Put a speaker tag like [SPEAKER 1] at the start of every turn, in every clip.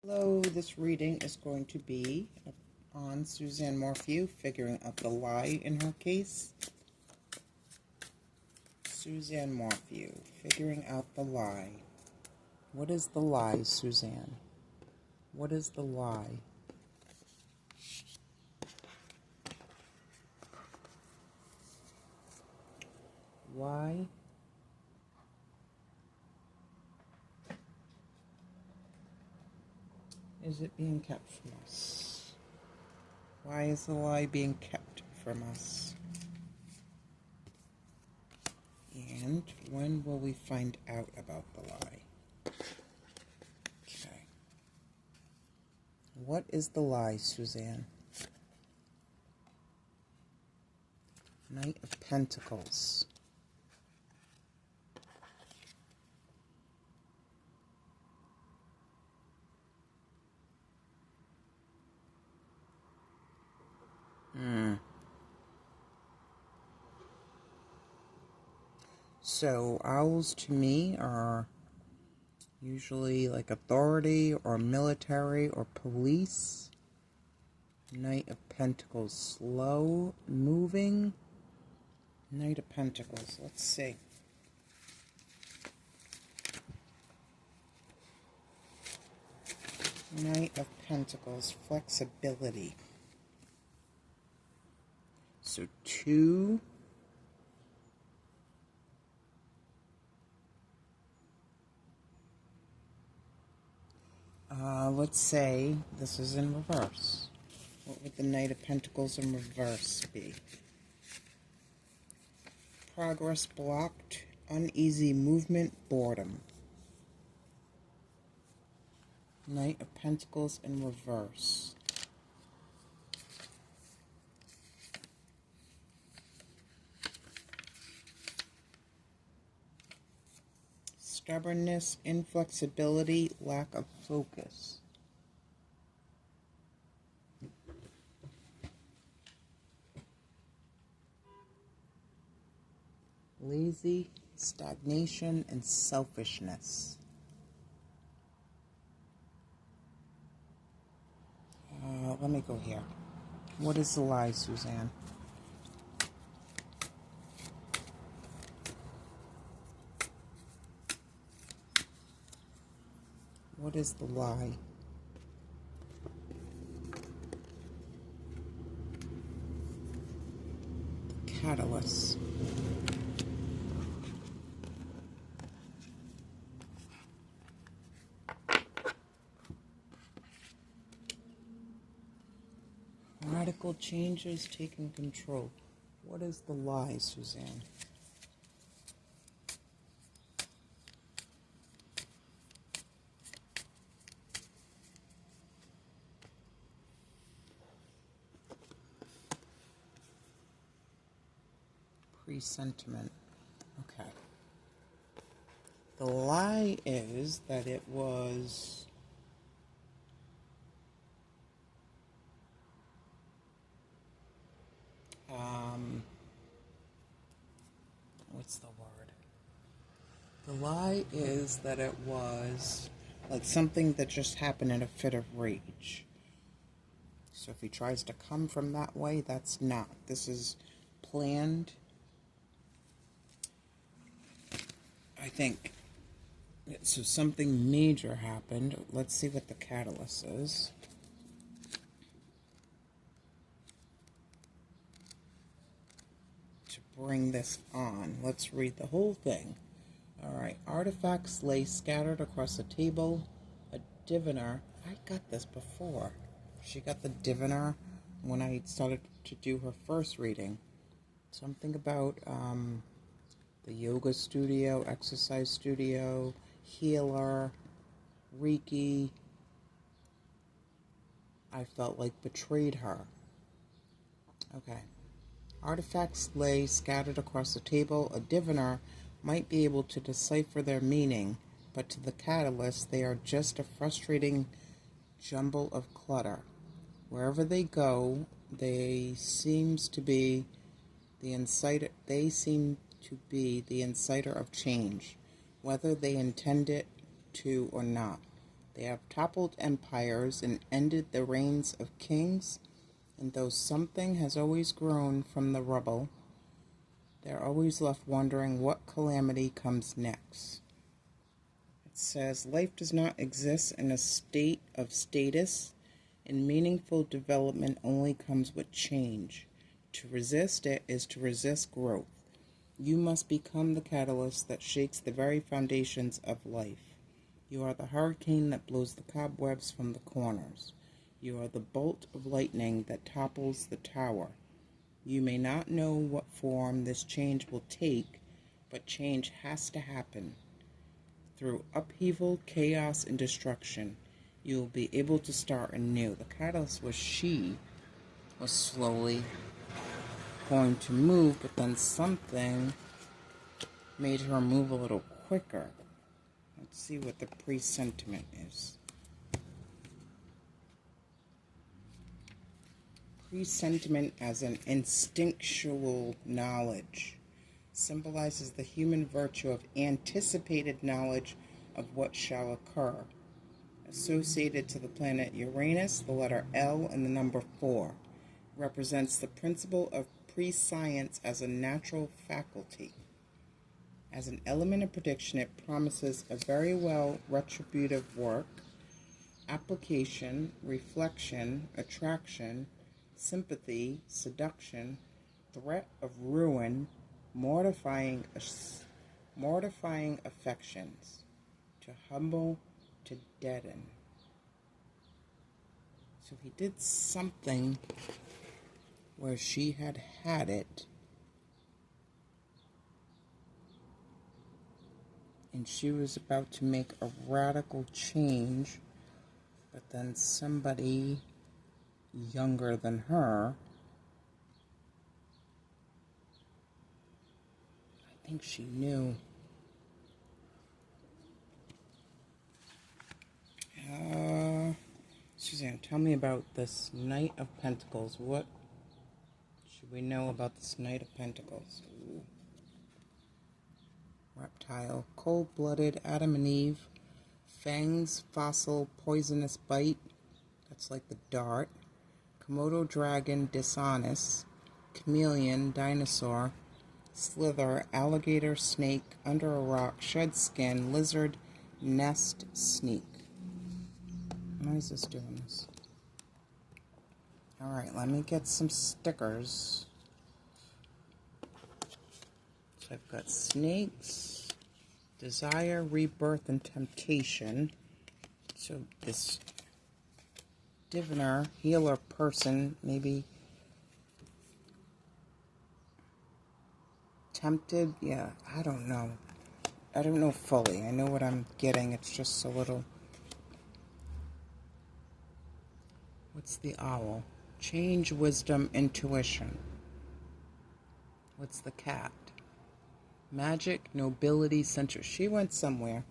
[SPEAKER 1] Hello, this reading is going to be on Suzanne Morphew, figuring out the lie in her case. Suzanne Morphew, figuring out the lie. What is the lie, Suzanne? What is the lie? Why is it being kept from us? Why is the lie being kept from us? And when will we find out about the lie? Okay. What is the lie, Suzanne? Knight of Pentacles. So owls to me are usually like authority or military or police. Knight of Pentacles, slow moving. Knight of Pentacles, let's see. Knight of Pentacles, flexibility. So two. Let's say this is in reverse. What would the Knight of Pentacles in reverse be? Progress blocked, uneasy movement, boredom. Knight of Pentacles in reverse. Stubbornness, inflexibility, lack of focus. Lazy, stagnation, and selfishness. Let me go here. What is the lie, Suzanne? What is the lie? The catalyst. Radical changes, taking control. What is the lie, Suzanne? Presentiment. Okay. The lie is that it was what's the word? The lie is that it was like something that just happened in a fit of rage. So if he tries to come from that way, that's not. This is planned. I think. So something major happened. Let's see what the catalyst is. To bring this on. Let's read the whole thing. Alright. Artifacts lay scattered across the table. A diviner. I got this before. She got the diviner when I started to do her first reading. Something about the yoga studio, exercise studio, healer, Reiki. I felt like betrayed her. Okay. Artifacts lay scattered across the table. A diviner might be able to decipher their meaning, but to the catalyst, they are just a frustrating jumble of clutter. Wherever they go, they seem to be the inciter of change, whether they intend it to or not. They have toppled empires and ended the reigns of kings, and though something has always grown from the rubble, they're always left wondering what calamity comes next. It says, life does not exist in a state of status, and meaningful development only comes with change. To resist it is to resist growth. You must become the catalyst that shakes the very foundations of life. You are the hurricane that blows the cobwebs from the corners. You are the bolt of lightning that topples the tower. You may not know what form this change will take, but change has to happen. Through upheaval, chaos, and destruction, you will be able to start anew. The catalyst was she was slowly going to move, but then something made her move a little quicker. Let's see what the presentiment is. Presentiment as an instinctual knowledge symbolizes the human virtue of anticipated knowledge of what shall occur. Associated to the planet Uranus, the letter L and the number 4 represents the principle of prescience as a natural faculty. As an element of prediction, it promises a very well retributive work, application, reflection, attraction, sympathy, seduction, threat of ruin, mortifying affections, to humble, to deaden. So he did something where she had it, and she was about to make a radical change, but then somebody younger than her, I think she knew. Suzanne, tell me about this Knight of Pentacles. What should we know about this Knight of Pentacles? Ooh. Reptile, cold-blooded, Adam and Eve, fangs, fossil, poisonous bite, that's like the dart, Komodo dragon, dishonest, chameleon, dinosaur, slither, alligator, snake, under a rock, shed skin, lizard, nest, sneak. Why is this doing this? Alright, let me get some stickers. So I've got snakes, desire, rebirth, and temptation. So this diviner, healer person, maybe tempted. Yeah, I don't know. I don't know fully. I know what I'm getting. It's just a little... What's the owl? Change, wisdom, intuition. What's the cat? Magic, nobility, censor. She went somewhere.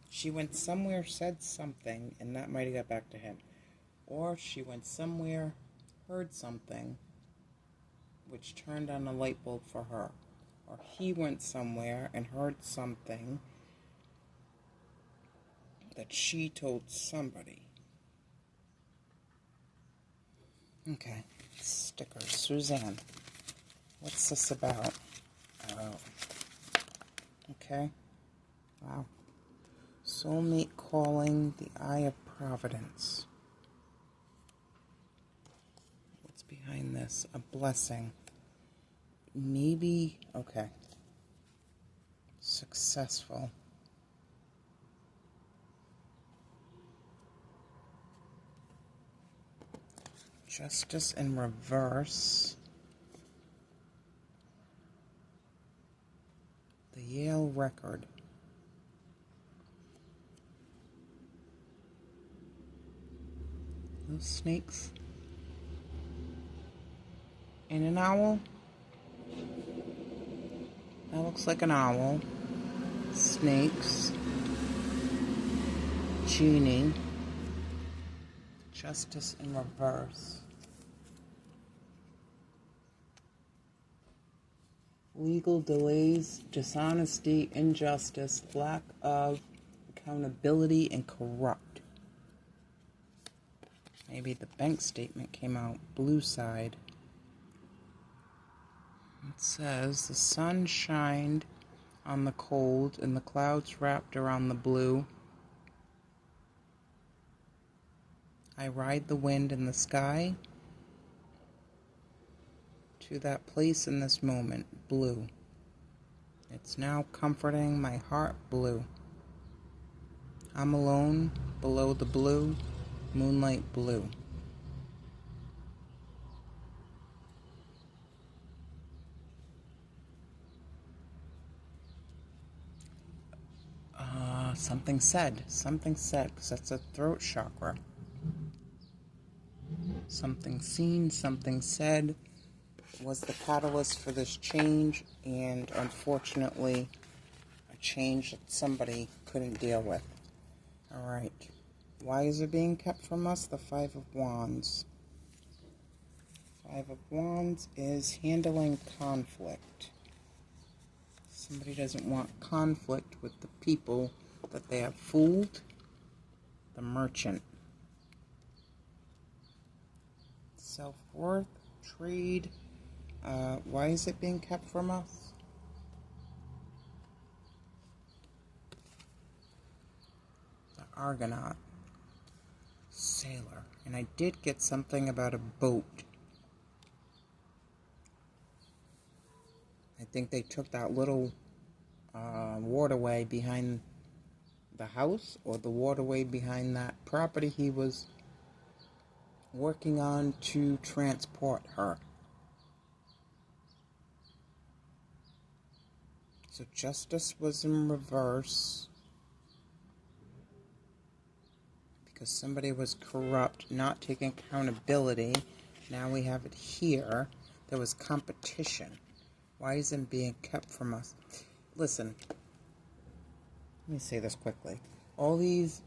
[SPEAKER 1] She went somewhere, said something, and that might have got back to him. Or she went somewhere, heard something, which turned on a light bulb for her. Or he went somewhere and heard something that she told somebody. Okay, stickers. Suzanne, what's this about? Oh. Okay. Wow. Soulmate calling, the eye of providence. What's behind this? A blessing. Maybe, okay. Successful. Justice in reverse. The Yale record. Those snakes. And an owl. That looks like an owl. Snakes. Genie. Justice in reverse. Legal delays, dishonesty, injustice, lack of accountability, and corrupt. Maybe the bank statement came out blue side. It says, the sun shined on the cold and the clouds wrapped around the blue. I ride the wind in the sky to that place in this moment, blue. It's now comforting my heart, blue. I'm alone below the blue, moonlight blue. Something said, because that's a throat chakra. Something seen, something said was the catalyst for this change, and unfortunately, a change that somebody couldn't deal with. All right. Why is it being kept from us? The Five of Wands. Five of Wands is handling conflict. Somebody doesn't want conflict with the people that they have fooled. The Merchant. Self-worth, trade. Why is it being kept from us? The Argonaut. Sailor. And I did get something about a boat. I think they took that little waterway behind the house, or the waterway behind that property he was working on to transport her. So justice was in reverse because somebody was corrupt, not taking accountability. Now we have it here. There was competition. Why isn't it being kept from us? Listen, let me say this quickly. All these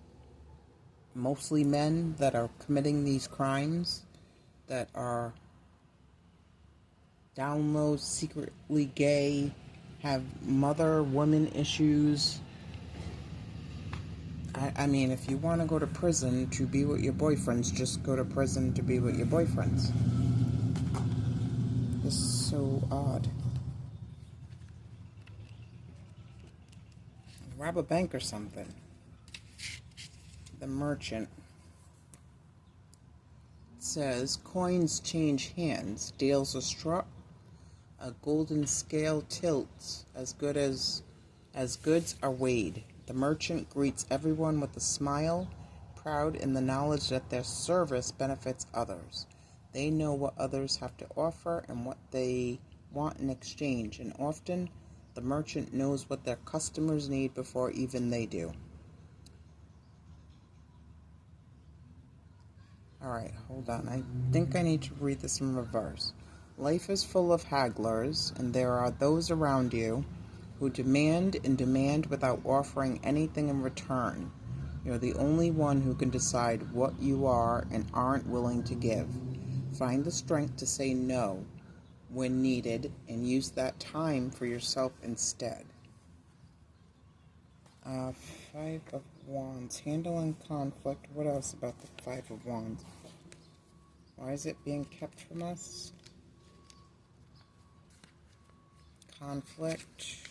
[SPEAKER 1] mostly men that are committing these crimes, that are down low, secretly gay, have mother-woman issues. I mean, if you want to go to prison to be with your boyfriends, just go to prison to be with your boyfriends. It's so odd. Rob a bank or something. The Merchant. It says, coins change hands, deals are struck, a golden scale tilts, as goods are weighed. The Merchant greets everyone with a smile, proud in the knowledge that their service benefits others. They know what others have to offer and what they want in exchange, and often the Merchant knows what their customers need before even they do. Alright, hold on. I think I need to read this in reverse. Life is full of hagglers, and there are those around you who demand and demand without offering anything in return. You're the only one who can decide what you are and aren't willing to give. Find the strength to say no when needed and use that time for yourself instead. Five of Wands. Handling conflict. What else about the Five of Wands? Why is it being kept from us? Conflict.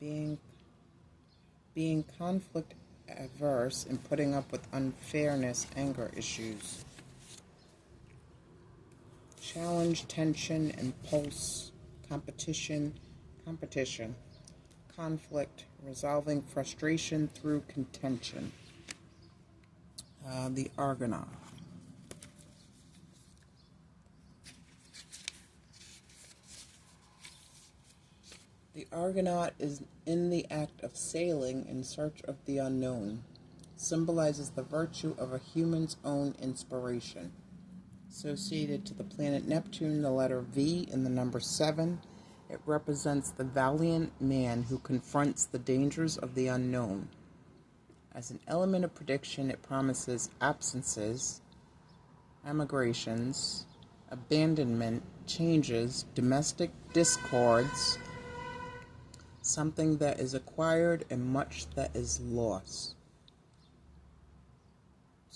[SPEAKER 1] Being conflict averse and putting up with unfairness, anger issues. Challenge, tension, impulse, competition. Conflict, resolving frustration through contention. The Argonaut. The Argonaut is in the act of sailing in search of the unknown. Symbolizes the virtue of a human's own inspiration. Associated to the planet Neptune, the letter V and the number 7. It represents the valiant man who confronts the dangers of the unknown. As an element of prediction, it promises absences, emigrations, abandonment, changes, domestic discords, something that is acquired and much that is lost.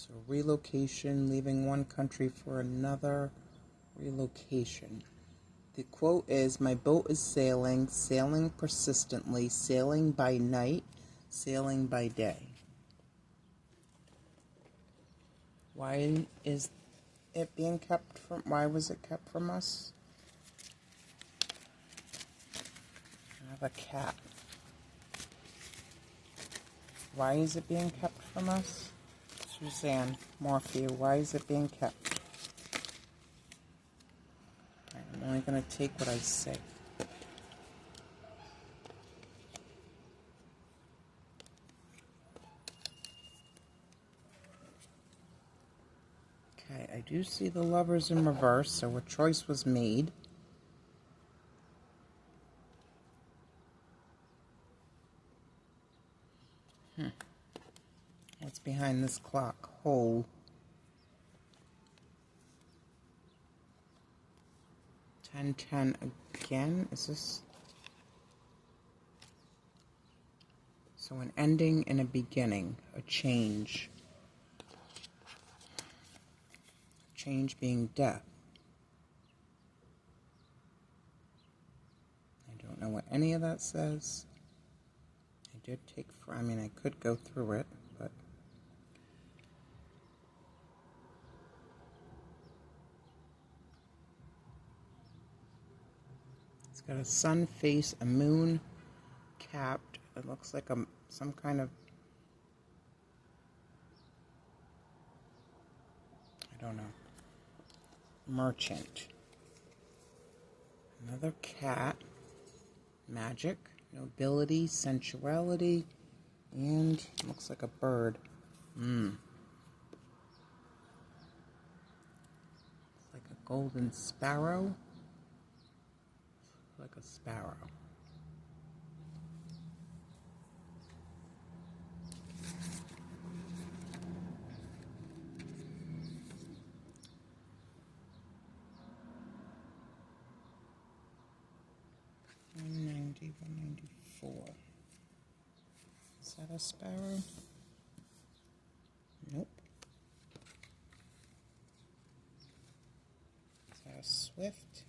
[SPEAKER 1] So relocation, leaving one country for another, relocation. The quote is, my boat is sailing, sailing persistently, sailing by night, sailing by day. Why is it being kept from, why was it kept from us? I have a cat. Why is it being kept from us? Suzanne Morphew, why is it being kept? Right, I'm only going to take what I say. Okay, I do see the Lovers in reverse, so a choice was made. What's behind this clock? Hole. 10-10 again. Is this? So an ending and a beginning. A change. Change being death. I don't know what any of that says. I did take, I mean, I could go through it, but it's got a sun face, a moon capped. It looks like some kind of, I don't know, merchant. Another cat. Magic, nobility, sensuality, and looks like a bird. Looks like a golden sparrow. Like a sparrow. $190, $194. Is that a sparrow? Nope. Is that a swift?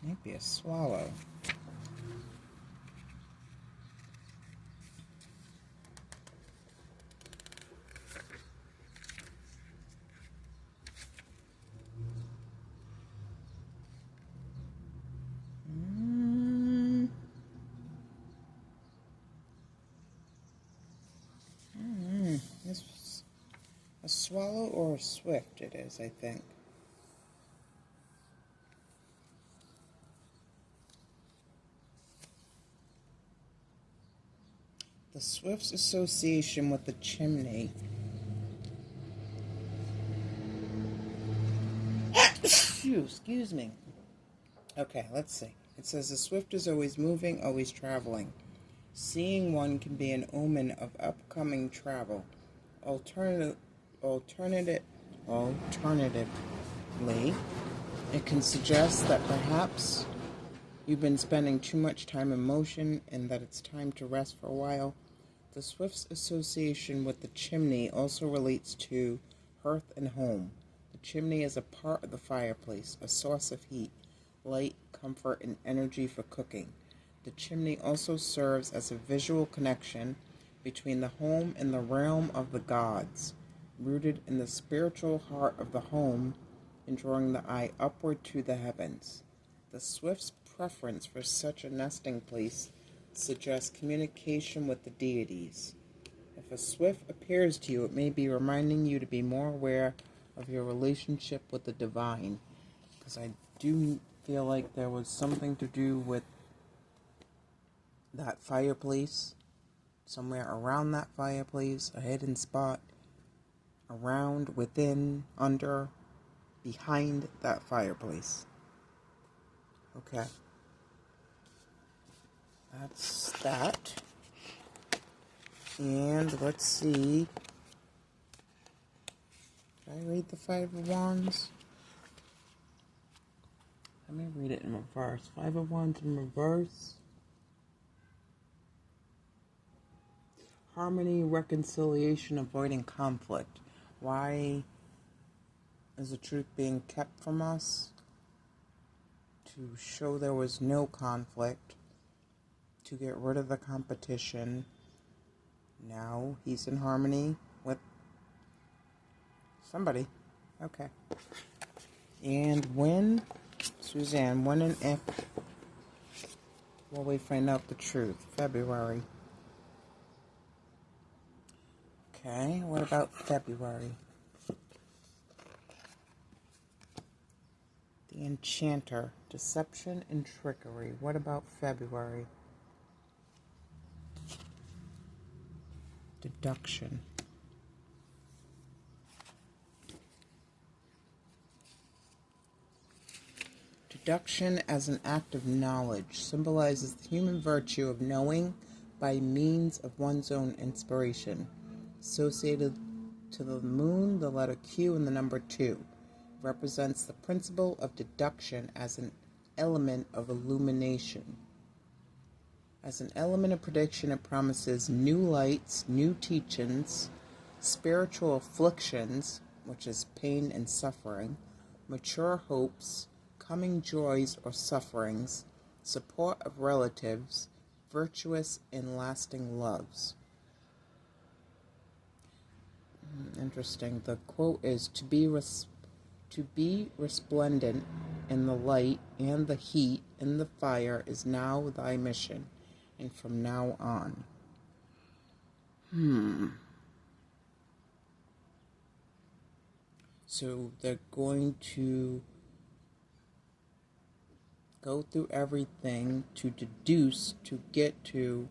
[SPEAKER 1] Might be a swallow. Is a swallow or a swift? It is, I think. The swift's association with the chimney. Phew, excuse me. Okay, let's see. It says the swift is always moving, always traveling. Seeing one can be an omen of upcoming travel. Alternatively, it can suggest that perhaps you've been spending too much time in motion and that it's time to rest for a while. The swift's association with the chimney also relates to hearth and home. The chimney is a part of the fireplace, a source of heat, light, comfort, and energy for cooking. The chimney also serves as a visual connection between the home and the realm of the gods, rooted in the spiritual heart of the home and drawing the eye upward to the heavens. The swift's preference for such a nesting place suggests communication with the deities. If a swift appears to you, it may be reminding you to be more aware of your relationship with the divine, because I do feel like there was something to do with that fireplace, somewhere around that fireplace, a hidden spot, around, within, under, behind that fireplace. Okay. That's that. And let's see. Did I read the Five of Wands? Let me read it in reverse. Five of Wands in reverse. Harmony, reconciliation, avoiding conflict. Why is the truth being kept from us? To show there was no conflict. To get rid of the competition. Now he's in harmony with somebody. Okay. And when, Suzanne, when and if will we find out the truth? February. Okay, what about February? The Enchanter, deception and trickery. What about February? Deduction. Deduction as an act of knowledge symbolizes the human virtue of knowing by means of one's own inspiration. Associated to the moon, the letter Q and the number 2 represents the principle of deduction as an element of illumination. As an element of prediction, it promises new lights, new teachings, spiritual afflictions, which is pain and suffering, mature hopes, coming joys or sufferings, support of relatives, virtuous and lasting loves. Interesting. The quote is, to be resplendent in the light and the heat and the fire is now thy mission, and from now on. So they're going to go through everything to deduce, to get to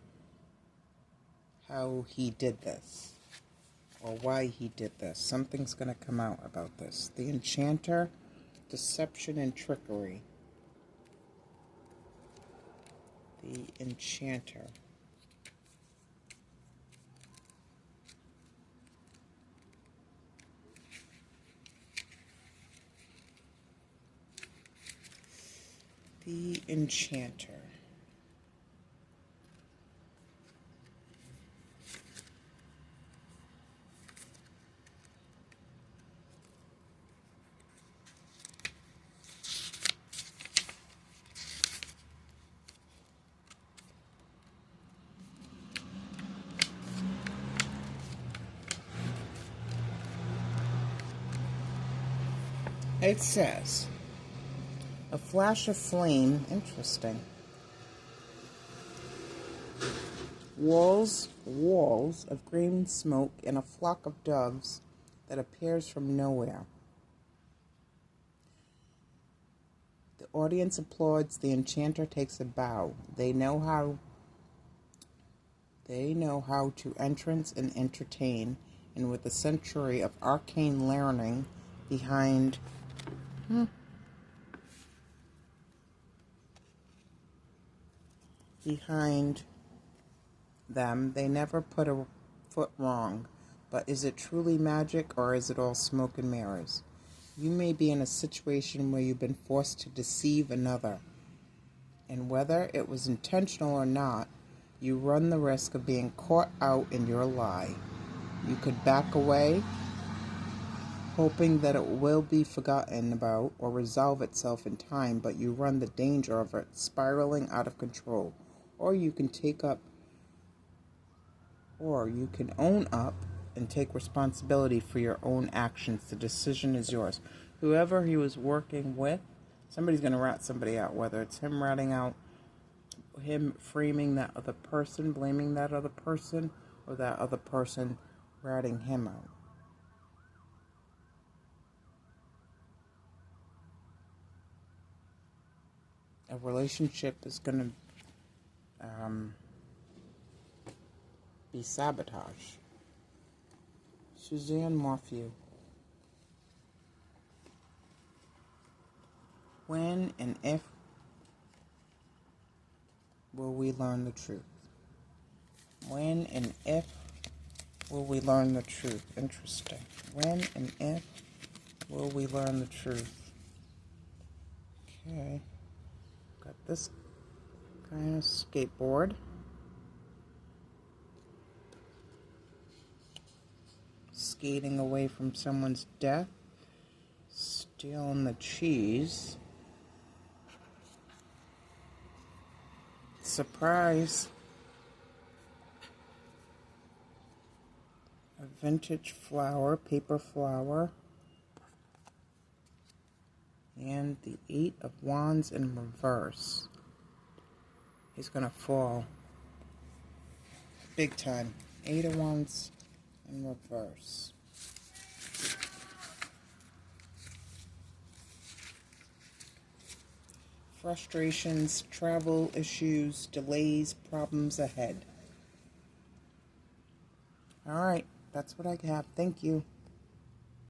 [SPEAKER 1] how he did this, or why he did this. Something's going to come out about this. The Enchanter, deception and trickery. The Enchanter. The Enchanter. It says, a flash of flame, interesting. Walls of green smoke and a flock of doves that appears from nowhere. The audience applauds. The Enchanter takes a bow. They know how to entrance and entertain, and with a century of arcane learning behind them, they never put a foot wrong. But is it truly magic, or is it all smoke and mirrors? You may be in a situation where you've been forced to deceive another, and whether it was intentional or not, you run the risk of being caught out in your lie. You could back away, hoping that it will be forgotten about or resolve itself in time, but you run the danger of it spiraling out of control. Or you can own up and take responsibility for your own actions. The decision is yours. Whoever he was working with, somebody's going to rat somebody out, whether it's him ratting out, him framing that other person, blaming that other person, or that other person ratting him out. A relationship is going to be sabotage. Suzanne Morphew. When and if will we learn the truth? When and if will we learn the truth? Interesting. When and if will we learn the truth? Okay. Got this kind of skateboard. Skating away from someone's death. Stealing the cheese. Surprise. A vintage flower, paper flower. And the 8 of Wands in reverse. He's gonna fall. Big time. 8 of Wands in reverse. Frustrations, travel issues, delays, problems ahead. All right, that's what I have. Thank you.